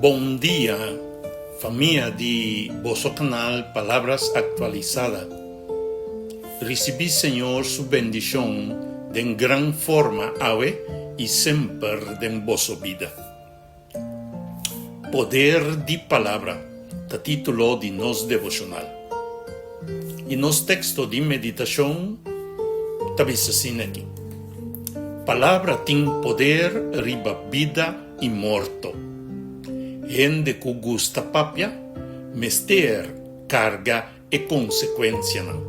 Bom dia, família de vosso canal Palavras Actualizadas. Recebi, Senhor, sua bendição de gran forma hoje e sempre em vossa vida. Poder de palavra, tá título de nosso devocional. E nosso texto de meditação tá assim aqui. Palavra tem poder riba vida e morto. Gente que gusta papia, mester, carga e consequência não.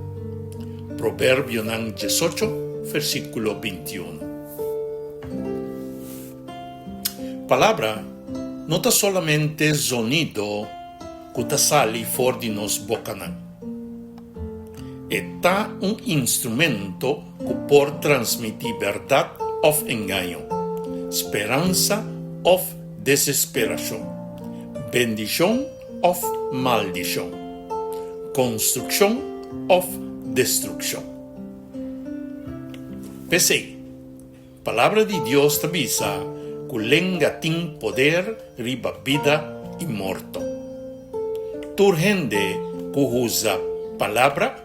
Provérbio 18, versículo 21. Palavra não está solamente sonido que está sali fora de nos boca não. Está instrumento que pode transmitir verdade ou engano, esperança ou desesperação, bendição ou maldição, construção ou destruição. Pensei, palavra de Deus te avisa que lenga tem poder riba vida e morto. Tu gente que usa palavra,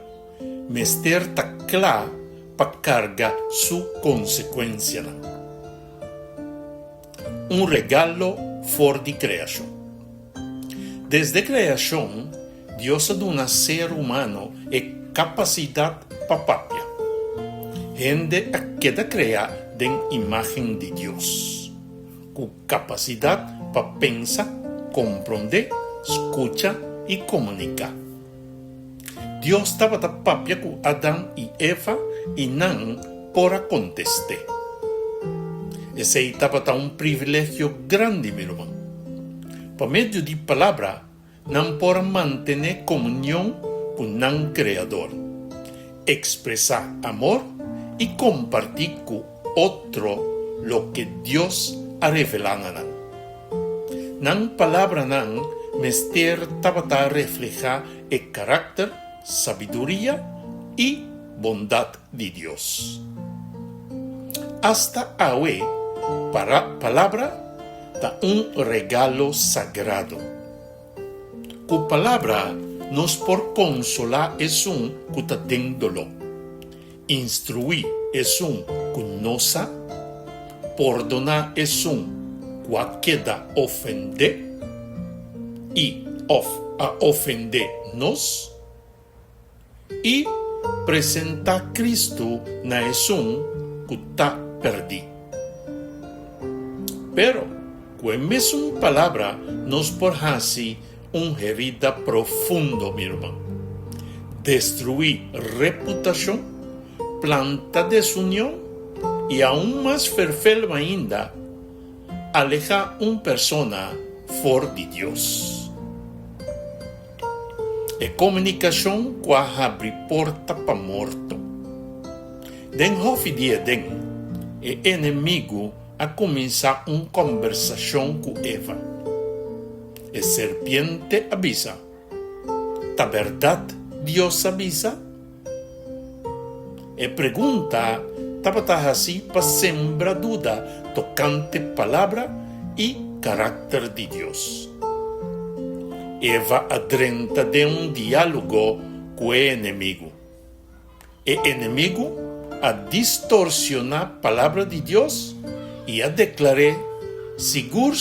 mester ta clá para carga sua consequência. Regalo fora de criação. Desde a criação, Deus dá a ser humano e capacidade para papia. Gente que da cria de imagem de Deus, com capacidade para pensar, compreender, escutar e comunicar. Deus estava da papia com Adão e Eva e não para contestar. Esse estava privilégio grande, meu irmão. Por meio de palavra, não pode manter comunhão com o Criador, expressar amor e compartilhar com outro lo que Deus ha revelado. Não palavra não, mester estava a reflejar o caráter, sabedoria e bondade de Deus. Hasta hoje, palavra da regalo sagrado. Com palavra nos por consolar é que está dentro, instruir é que nossa, perdonar é que queda ofender e a ofender nos e apresentar Cristo na é que está perdido. Pero, com a mesma palavra, nos por fazer herida profundo, meu irmão. Destruir reputação, planta desunião e, aún mais fervelo ainda, alejar persona fora de Deus. E comunicação que abre porta para morto. Den hof de Edén, o inimigo a começar conversação com Eva. A serpiente avisa. Ta verdade Deus avisa? E pergunta estava assim para sembrar dúvida tocante palavra e caráter de Deus. Eva adrenta de diálogo com o inimigo. O inimigo a distorsionar a palavra de Deus e a declarar seguro,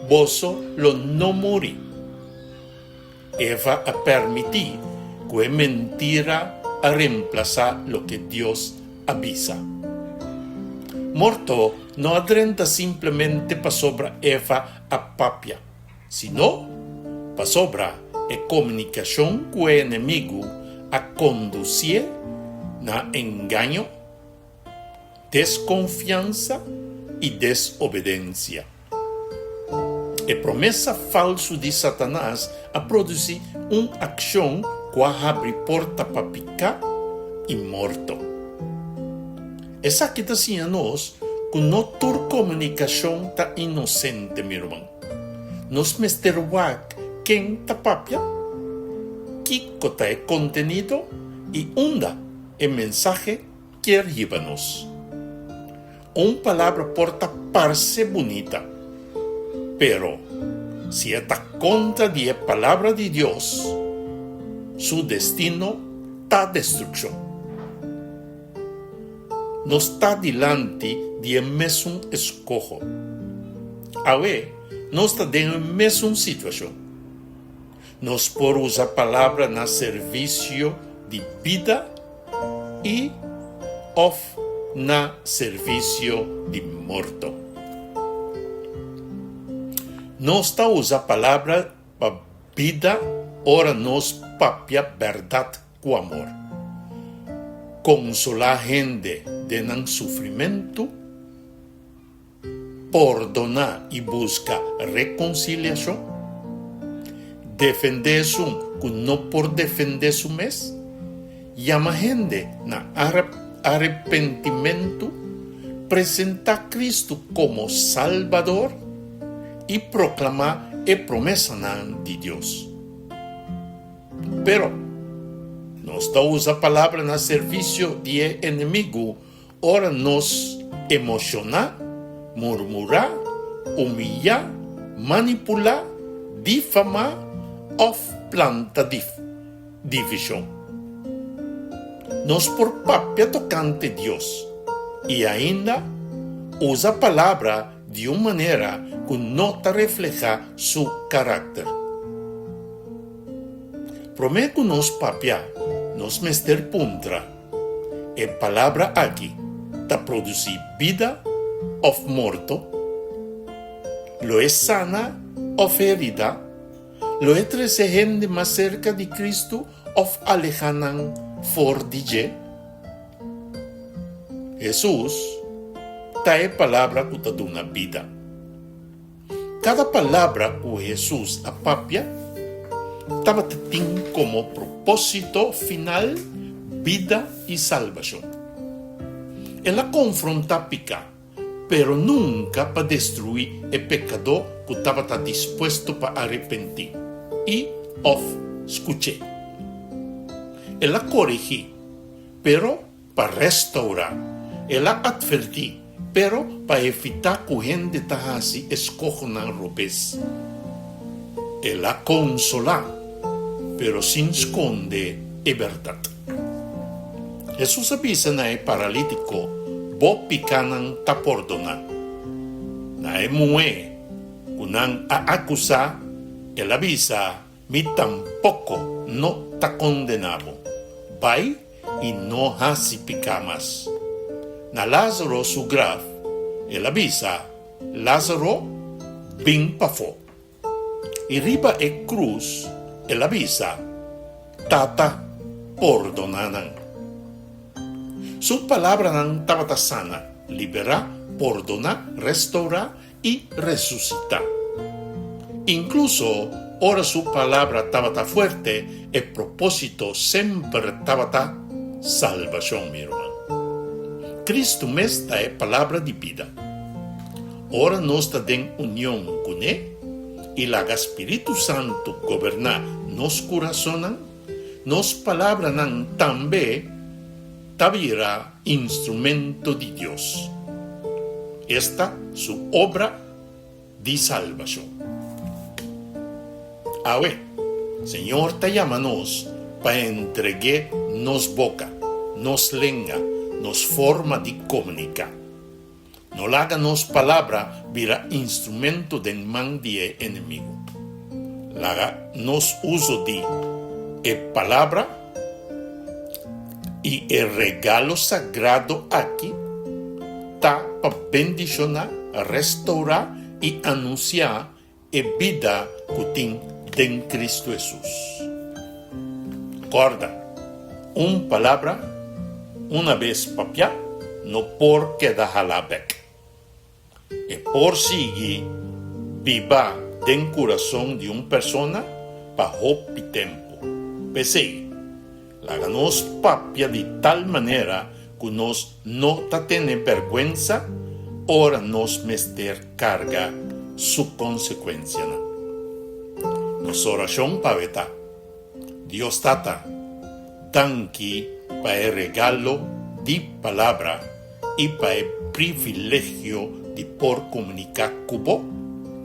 vosso lo não morri. Eva a permitir que a mentira a reemplazar lo que Deus avisa. Morto não adrenta simplesmente para sobre Eva a papia, sino para sobre a comunicação com o inimigo a conduzir na engano, desconfiança e desobediência. A promessa falsa de Satanás a produzir ação que abre porta para picar e morto. Essa que está assim a nós, que nossa comunicação está inocente, meu irmão. Nos mesterwak quem está papia, que está é contenido e onda o mensaje que arriba-nos. Uma palavra porta parece bonita, pero si está contra la palabra de Dios, su destino está destrucción. No está delante de mesmo escojo. Ahora, no está en la mesma situación. Nos por usar palabra na servicio de vida y of na servicio de morto. Nos está usa palabra para vida, ora nos papia verdad com amor. Consolar gente de nan sufrimiento, perdonar y buscar reconciliación, defender su que no por defender su mes, llama gente na arrepentimiento, presenta a Cristo como Salvador y proclamar la promesa de Dios. Pero nos da usa palabra na servicio de enemigo, ora nos emocionar, murmurar, humillar, manipular, difamar ou planta divisão. Nos por papel tocante Deus e ainda usa a palavra de uma maneira que não refleja seu caráter. Prometo nos papel, nos mester puntra, e palavra aqui, ta produzir vida ou morto, lo é sana ou ferida, lo é trazer gente mais cerca de Cristo ou alejanan for de Je. Jesus ta é palavra que ta duna vida. Cada palavra que Jesus apapia estava tem como propósito final vida e salvação. Ela confronta pecar, pero nunca para destruir o pecador que estava disposto para arrepentir. E escuche. Ela corrige, pero para restaurar. Ela advertir, pero para evitar que a gente se escoja na robes. Ela consola, pero sin esconde a verdade. Jesus avisa na paralítico, bo picanan ta perdona. Na mue, kunan acusa, el avisa, mi tampoco no ta condenado. Vai y no hasi picamas. Na Lázaro su grave, el avisa, Lázaro bin pafo. Y riba e cruz, el avisa, tata perdonanan. Su palabra nan tabata sana, libera, perdona, restaura y resucita. Incluso, ora su palabra tabata fuerte, el propósito siempre tabata salvación, mi hermano. Cristo mesta es palabra de vida. Ora nos está en unión con él y la Espíritu Santo goberna nos corazonan, nos palabra nan también tabira instrumento de Dios. Esta su obra de salvación. Ahora, Señor te llamanos para entregar nos boca, nos lengua, nos forma de comunicar. No haga nos palabra vira instrumento de man de enemigo. Haga nos uso de palabra y el regalo sagrado aquí está para bendicionar, restaurar y anunciar la vida que tiene en Cristo Jesús. Recuerda, una palabra, una vez papia, no por quedar la beca. Y por seguir viva den corazón de una persona para hopi tiempo. Pese la nos papia de tal manera que nos no tiene vergüenza, ora nos mester carga su consecuencia. Nos oración paveta. Dios tata, danki para el regalo de palabra y para el privilegio de por comunicar con vos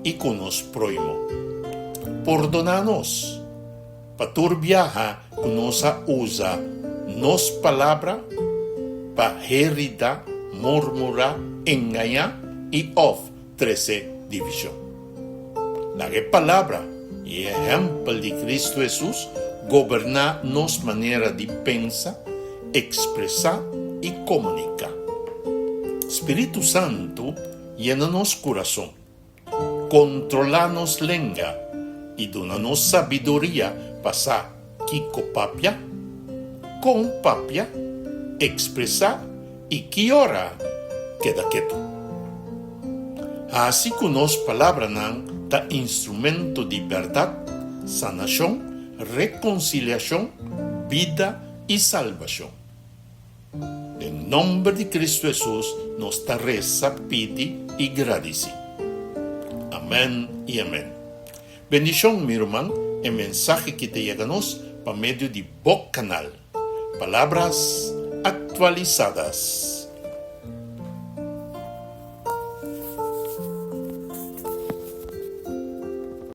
y con los prójimos. Perdonanos. Paturbiaha kunosa usa nos palabra, paherida, murmura, engaña y of 13 división. La palabra y ejemplo de Cristo Jesús goberna nos manera de pensar, expresar y comunicar. Espíritu Santo llena-nos corazón, controla-nos lengua y dona-nos sabiduría para kiko papia, con papia, expresar y que ora queda quieto. Así que nos palabra nan da instrumento de verdad, sanación, reconciliación, vida y salvación. En nombre de Cristo Jesús nos da reza, pide y agradece. Amén y amén. Bendición, mi hermano, el mensaje que te llega-nos por medio de Boc Canal. Palabras actualizadas.